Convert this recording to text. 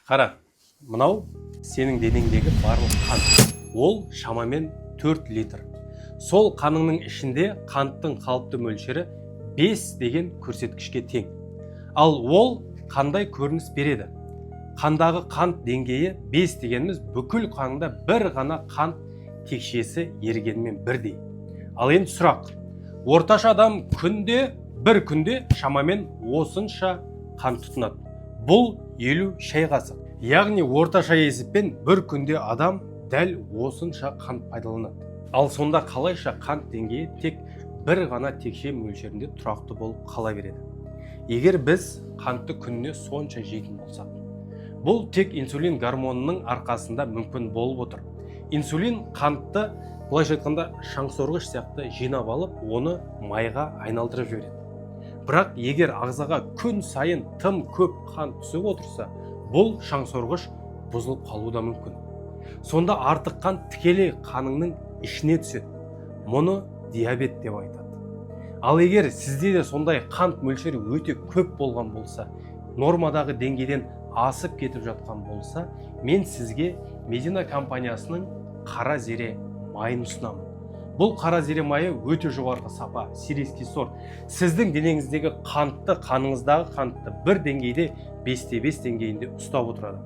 Қара, мынау сенің денеңдегі барлық қант. Ол шамамен 4 литр. Сол қаныңның ішінде қанттың қалыпты мөлшері 5 деген көрсеткішке тең. Ал ол қандай көрініс береді? Қандағы қант деңгейі 5 дегеніміз бүкіл қаныңда бір ғана қант текшесі ерігенімен бірдей. Ал енді сұрақ. Орташа адам бір күнде шамамен осынша қант тұтынады. Бұл 50 шай қасық. Яғни орташа есеппен бір күнде адам дәл осынша қант пайдаланады. Ал сонда қалайша қант деңгейі тек бір ғана текше мөлшерінде тұрақты болып қала береді? Егер біз қантты күніне сонша жейтін болсақ, бұл тек инсулин гормонының арқасында мүмкін болып отыр. Инсулин қантты, былайша айтқанда, шаңсорғыш сияқты жинап алып, оны майға айналдырып жібереді. Бірақ егер ағзаға күн сайын тым көп қант түсіп отырса, бұл шаңсорғыш бұзылып қалуы да мүмкін. Сонда артық қант тікелей қаныңның ішіне түседі. Мұны диабет деп айтады. Ал егер сізде де сондай қант мөлшері өте көп болған болса, нормадағы деңгейден асып кетіп жатқан болса, мен сізге Медина компаниясының қара зере майын ұсынамын. Бұл қара зере майы өте жоғарғы сапа, сирийский сорт. Сіздің денеңіздегі қантты, қаныңыздағы қантты бір деңгейде 5-те 5 деңгейінде ұстап отырады.